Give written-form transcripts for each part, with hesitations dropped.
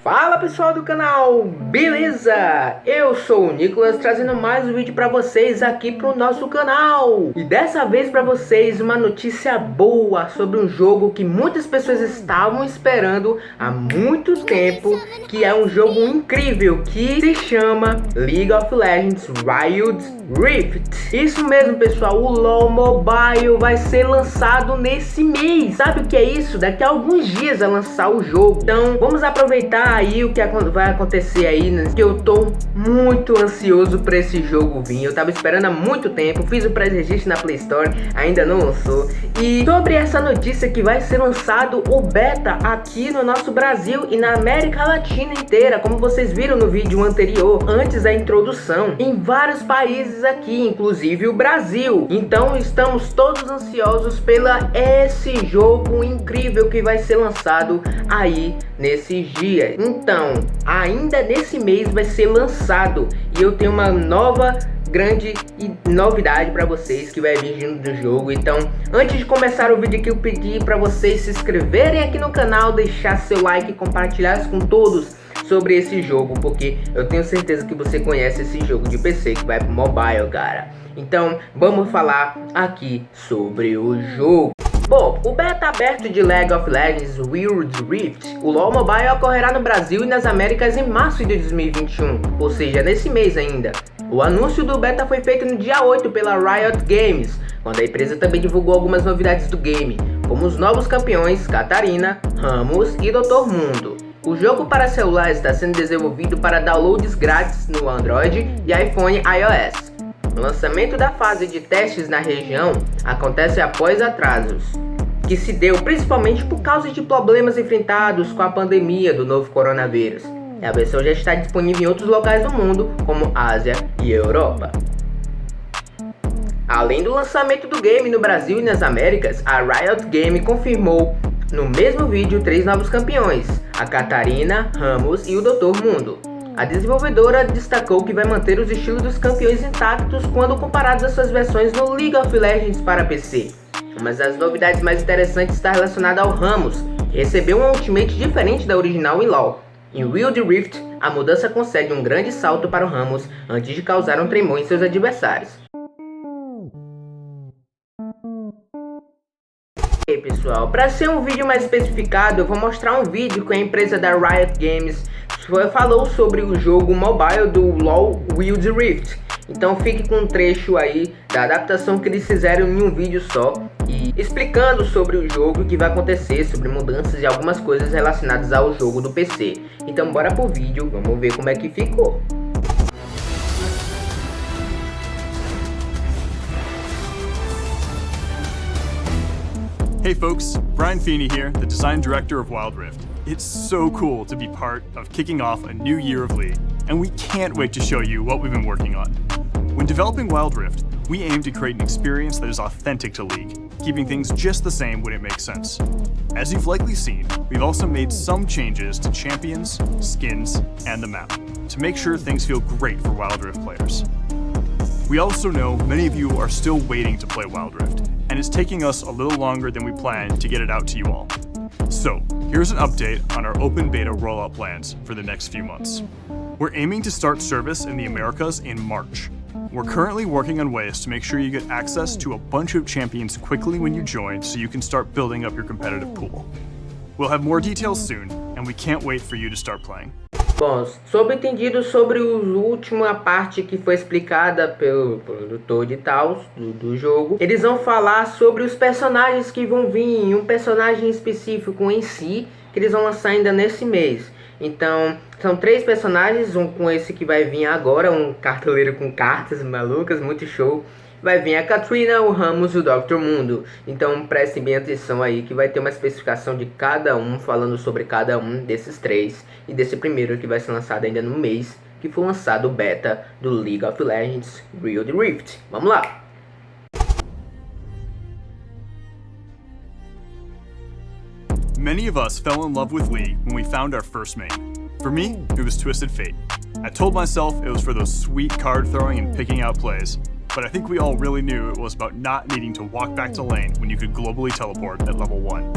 Fala pessoal do canal, beleza? Eu sou o Nicolas trazendo mais um vídeo pra vocês aqui pro nosso canal. E dessa vez pra vocês uma notícia boa sobre um jogo que muitas pessoas estavam esperando há muito tempo, que é um jogo incrível que se chama League of Legends RIOT. Isso mesmo pessoal, o LoL Mobile vai ser lançado nesse mês. Sabe o que é isso? Daqui a alguns dias vai lançar o jogo. Então vamos aproveitar aí o que vai acontecer aí, né? Que eu tô muito ansioso pra esse jogo vir. Eu tava esperando há muito tempo, fiz o pré-registro na Play Store, ainda não lançou. E sobre essa notícia que vai ser lançado o beta aqui no nosso Brasil e na América Latina inteira, como vocês viram no vídeo anterior, antes da introdução, em vários países aqui, inclusive o Brasil. Então estamos todos ansiosos pela esse jogo incrível que vai ser lançado aí nesses dias. Então, ainda nesse mês vai ser lançado e eu tenho uma nova grande novidade para vocês que vai vir junto do jogo. Então, antes de começar o vídeo aqui, eu pedi para vocês se inscreverem aqui no canal, deixar seu like e compartilhar com todos sobre esse jogo, porque eu tenho certeza que você conhece esse jogo de PC que vai pro mobile, cara. Então, vamos falar aqui sobre o jogo. Bom, o beta aberto de League of Legends RIFT, o LoL Mobile, ocorrerá no Brasil e nas Américas em março de 2021, ou seja, nesse mês ainda. O anúncio do beta foi feito no dia 8 pela RIOT Games, quando a empresa também divulgou algumas novidades do game, como os novos campeões Catarina, Ramos e Dr. Mundo. O jogo para celular está sendo desenvolvido para downloads grátis no Android e iPhone iOS. O lançamento da fase de testes na região acontece após atrasos, que se deu principalmente por causa de problemas enfrentados com a pandemia do novo coronavírus. E a versão já está disponível em outros locais do mundo, como Ásia e Europa. Além do lançamento do game no Brasil e nas Américas, a RIOT Game confirmou no mesmo vídeo 3 novos campeões, a Catarina, Ramos e o Dr. Mundo. A desenvolvedora destacou que vai manter os estilos dos campeões intactos quando comparados às suas versões no League of Legends para PC. Uma das novidades mais interessantes está relacionada ao Ramos, que recebeu um ultimate diferente da original em LoL. Em Wild Rift, a mudança concede um grande salto para o Ramos antes de causar um tremor em seus adversários. E aí pessoal, para ser um vídeo mais especificado, eu vou mostrar um vídeo que a empresa da RIOT Games falou sobre o jogo mobile do LoL Wild Rift. Então fique com um trecho aí da adaptação que eles fizeram em um vídeo só, e explicando sobre o jogo, o que vai acontecer, sobre mudanças e algumas coisas relacionadas ao jogo do PC. Então bora pro vídeo, vamos ver como é que ficou. Hey folks, Brian Feeney here, the design director of Wild Rift. It's so cool to be part of kicking off a new year of League, and we can't wait to show you what we've been working on. When developing Wild Rift, we aim to create an experience that is authentic to League, keeping things just the same when it makes sense. As you've likely seen, we've also made some changes to champions, skins, and the map, to make sure things feel great for Wild Rift players. We also know many of you are still waiting to play Wild Rift, and it's taking us a little longer than we planned to get it out to you all. So, here's an update on our open beta rollout plans for the next few months. We're aiming to start service in the Americas in March. We're currently working on ways to make sure you get access to a bunch of champions quickly when you join, so you can start building up your competitive pool. We'll have more details soon, and we can't wait for you to start playing. Bom, subentendido sobre a última parte que foi explicada pelo produtor e tal do jogo, eles vão falar sobre os personagens que vão vir, um personagem específico em si, que eles vão lançar ainda nesse mês. Então, são 3 personagens, um com esse que vai vir agora, um cartoleiro com cartas malucas, muito show. Vai vir a Catarina, o Ramos e o Dr. Mundo. Então prestem bem atenção aí que vai ter uma especificação de cada um, falando sobre cada um desses 3. E desse primeiro que vai ser lançado ainda no mês, que foi lançado o beta do League of Legends Wild Rift. Vamos lá! Many of us fell in love with League when we found our first main. For me, it was Twisted Fate. I told myself it was for those sweet card throwing and picking out plays. But I think we all really knew it was about not needing to walk back to lane when you could globally teleport at level 1.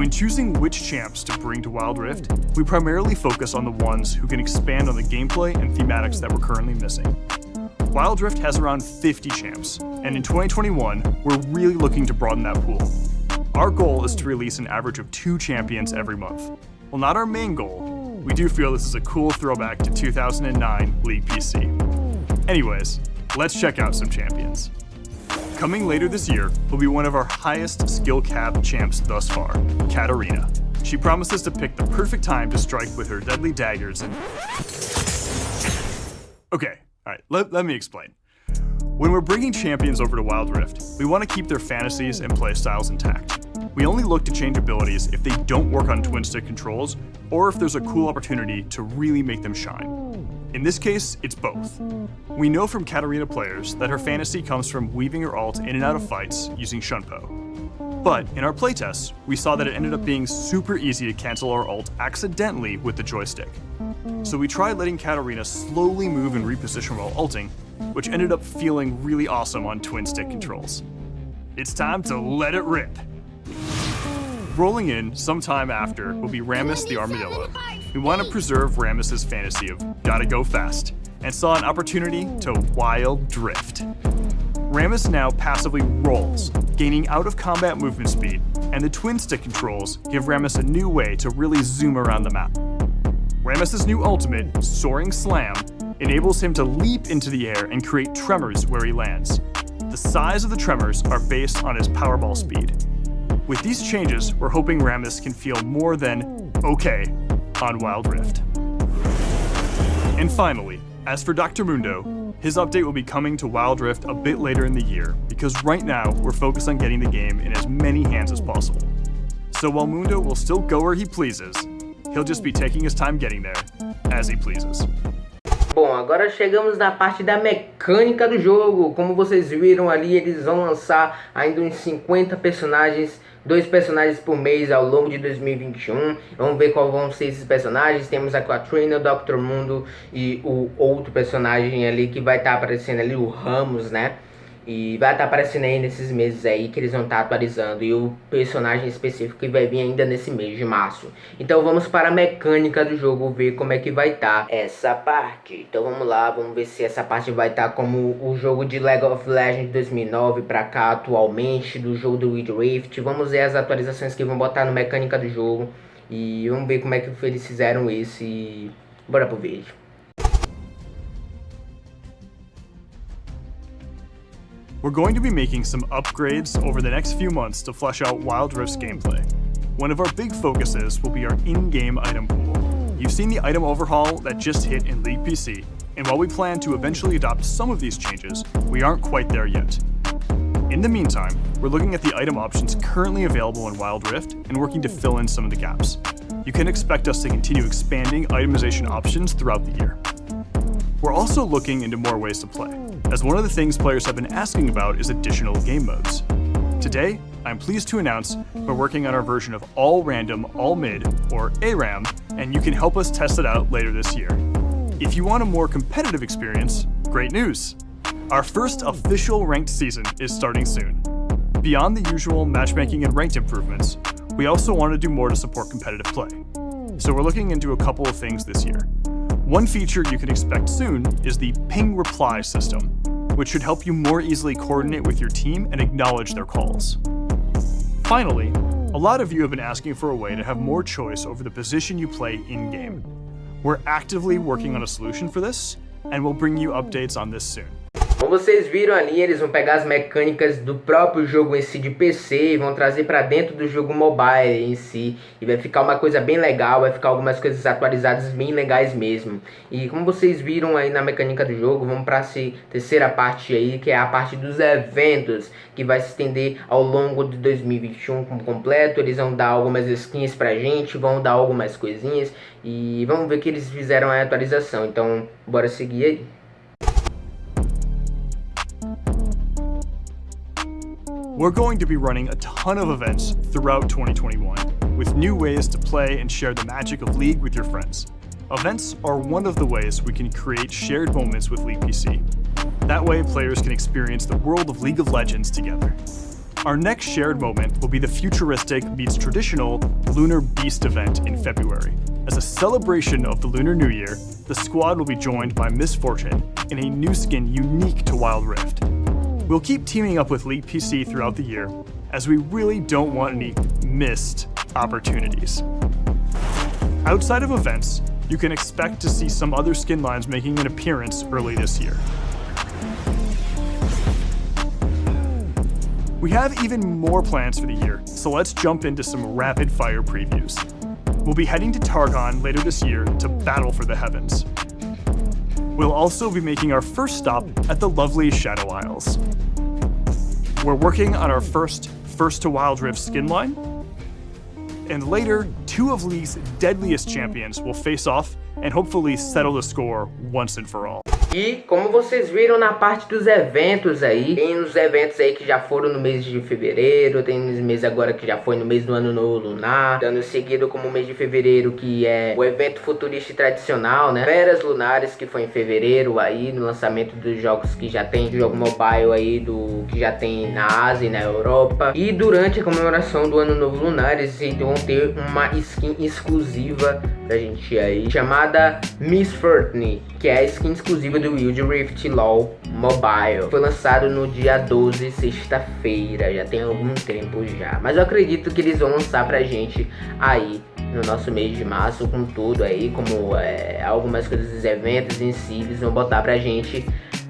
When choosing which champs to bring to Wild Rift, we primarily focus on the ones who can expand on the gameplay and thematics that we're currently missing. Wild Rift has around 50 champs, and in 2021, we're really looking to broaden that pool. Our goal is to release an average of 2 champions every month. While not our main goal, we do feel this is a cool throwback to 2009 League PC. Anyways, let's check out some champions. Coming later this year will be one of our highest skill cap champs thus far, Katarina. She promises to pick the perfect time to strike with her deadly daggers and... Okay, alright, let me explain. When we're bringing champions over to Wild Rift, we want to keep their fantasies and playstyles intact. We only look to change abilities if they don't work on twin stick controls, or if there's a cool opportunity to really make them shine. In this case, it's both. We know from Katarina players that her fantasy comes from weaving her ult in and out of fights using Shunpo. But in our playtests, we saw that it ended up being super easy to cancel our ult accidentally with the joystick. So we tried letting Katarina slowly move and reposition while ulting, which ended up feeling really awesome on twin stick controls. It's time to let it rip. Rolling in sometime after will be Rammus the Armadillo. We want to preserve Rammus's fantasy of gotta go fast, and saw an opportunity to wild drift. Rammus now passively rolls, gaining out of combat movement speed, and the twin stick controls give Rammus a new way to really zoom around the map. Rammus's new ultimate, Soaring Slam, enables him to leap into the air and create tremors where he lands. The size of the tremors are based on his powerball speed. With these changes, we're hoping Rammus can feel more than okay on Wild Rift. And finally, as for Dr. Mundo, his update will be coming to Wild Rift a bit later in the year, because right now we're focused on getting the game in as many hands as possible. So while Mundo will still go where he pleases, he'll just be taking his time getting there, as he pleases. Bom, agora chegamos na parte da mecânica do jogo. Como vocês viram ali, eles vão lançar ainda uns 50 personagens, 2 personagens por mês ao longo de 2021. Vamos ver qual vão ser esses personagens. Temos a Katrina, o Dr. Mundo e o outro personagem ali que vai estar aparecendo ali, o Ramos, né? E vai estar aparecendo aí nesses meses aí que eles vão estar atualizando. E o personagem específico que vai vir ainda nesse mês de março. Então vamos para a mecânica do jogo, ver como é que vai estar essa parte. Então vamos lá, vamos ver se essa parte vai estar como o jogo de League of Legends de 2009 para cá atualmente, do jogo do Rift. Vamos ver as atualizações que vão botar no mecânica do jogo. E vamos ver como é que eles fizeram isso e bora pro vídeo. We're going to be making some upgrades over the next few months to flesh out Wild Rift's gameplay. One of our big focuses will be our in-game item pool. You've seen the item overhaul that just hit in League PC, and while we plan to eventually adopt some of these changes, we aren't quite there yet. In the meantime, we're looking at the item options currently available in Wild Rift and working to fill in some of the gaps. You can expect us to continue expanding itemization options throughout the year. We're also looking into more ways to play, as one of the things players have been asking about is additional game modes. Today, I'm pleased to announce we're working on our version of All Random, All Mid, or ARAM, and you can help us test it out later this year. If you want a more competitive experience, great news! Our first official ranked season is starting soon. Beyond the usual matchmaking and ranked improvements, we also want to do more to support competitive play. So we're looking into a couple of things this year. One feature you can expect soon is the ping reply system, which should help you more easily coordinate with your team and acknowledge their calls. Finally, a lot of you have been asking for a way to have more choice over the position you play in-game. We're actively working on a solution for this, and we'll bring you updates on this soon. Como vocês viram ali, eles vão pegar as mecânicas do próprio jogo em si de PC e vão trazer para dentro do jogo mobile em si. E vai ficar uma coisa bem legal, vai ficar algumas coisas atualizadas bem legais mesmo. E como vocês viram aí na mecânica do jogo, vamos para a terceira parte aí, que é a parte dos eventos, que vai se estender ao longo de 2021 como completo. Eles vão dar algumas skins pra gente, vão dar algumas coisinhas e vamos ver que eles fizeram a atualização. Então, bora seguir aí. We're going to be running a ton of events throughout 2021, with new ways to play and share the magic of League with your friends. Events are one of the ways we can create shared moments with League PC. That way, players can experience the world of League of Legends together. Our next shared moment will be the futuristic meets traditional Lunar Beast event in February. As a celebration of the Lunar New Year, the squad will be joined by Miss Fortune in a new skin unique to Wild Rift. We'll keep teaming up with League PC throughout the year, as we really don't want any missed opportunities. Outside of events, you can expect to see some other skin lines making an appearance early this year. We have even more plans for the year, so let's jump into some rapid-fire previews. We'll be heading to Targon later this year to battle for the heavens. We'll also be making our first stop at the lovely Shadow Isles. We're working on our first to Wild Rift skin line, and later, 2 of League's deadliest champions will face off and hopefully settle the score once and for all. E como vocês viram na parte dos eventos aí, tem uns eventos aí que já foram no mês de fevereiro, tem uns meses agora que já foi no mês do ano novo lunar, dando seguido como o mês de fevereiro, que é o evento futurista e tradicional, né? Feras lunares, que foi em fevereiro aí, no lançamento dos jogos que já tem, do jogo mobile aí, do que já tem na Ásia e na Europa. E durante a comemoração do ano novo lunar, eles vão ter uma skin exclusiva pra gente aí, chamada Miss Fortune, que é a skin exclusiva do Wild Rift LOL Mobile. Foi lançado no dia 12, sexta-feira, já tem algum tempo já. Mas eu acredito que eles vão lançar pra gente aí no nosso mês de março, com tudo aí, como algumas coisas dos eventos em si, eles vão botar pra gente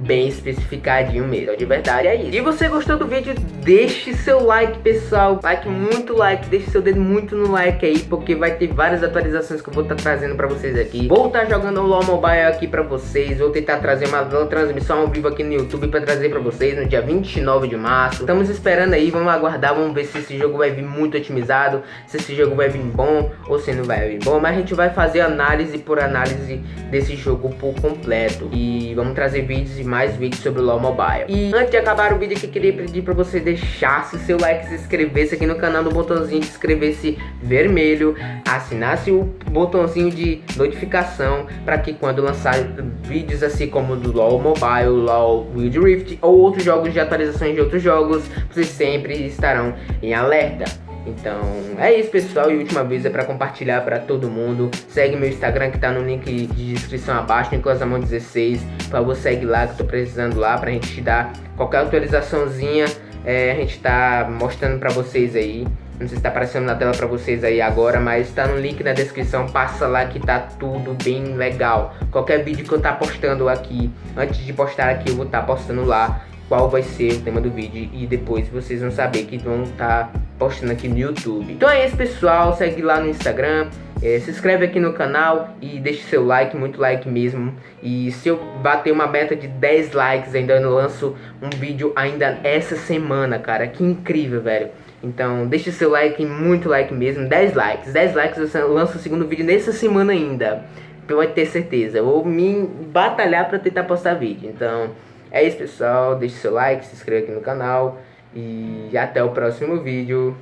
bem especificadinho mesmo, de verdade é isso. E você gostou do vídeo, deixe seu like, pessoal, muito like, deixe seu dedo muito no like aí, porque vai ter várias atualizações que eu vou estar trazendo pra vocês aqui. Vou estar jogando o LoL Mobile aqui pra vocês, vou tentar trazer uma transmissão ao vivo aqui no YouTube pra trazer pra vocês no dia 29 de março. Estamos esperando aí, vamos aguardar, vamos ver se esse jogo vai vir muito otimizado, se esse jogo vai vir bom ou se não vai vir bom, mas a gente vai fazer análise por análise desse jogo por completo e vamos trazer vídeos e mais vídeos sobre o LoL Mobile. E antes de acabar o vídeo aqui, queria pedir pra você deixasse o seu like, se inscrevesse aqui no canal, no botãozinho de inscrever-se vermelho, assinasse o botãozinho de notificação para que quando lançar vídeos assim como do LoL Mobile, LoL Wild Rift ou outros jogos de atualizações de outros jogos, vocês sempre estarão em alerta. Então é isso, pessoal, e última vez é para compartilhar para todo mundo. Segue meu Instagram que tá no link de descrição abaixo, NicolasAmon16. Por favor, segue lá que eu tô precisando lá pra gente te dar qualquer atualizaçãozinha. A gente tá mostrando pra vocês aí. Não sei se tá aparecendo na tela pra vocês aí agora, mas tá no link na descrição, passa lá que tá tudo bem legal. Qualquer vídeo que eu tá postando aqui, antes de postar aqui, eu vou estar postando lá qual vai ser o tema do vídeo e depois vocês vão saber que vão estar postando aqui no YouTube. Então é isso, pessoal, segue lá no Instagram, se inscreve aqui no canal e deixe seu like, muito like mesmo. E se eu bater uma meta de 10 likes, ainda eu lanço um vídeo ainda essa semana, cara, que incrível, velho. Então deixe seu like, muito like mesmo, 10 likes eu lanço o segundo vídeo nessa semana ainda, pode ter certeza. Eu vou me batalhar pra tentar postar vídeo. Então é isso, pessoal, deixe seu like, se inscreva aqui no canal e até o próximo vídeo.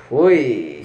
Fui!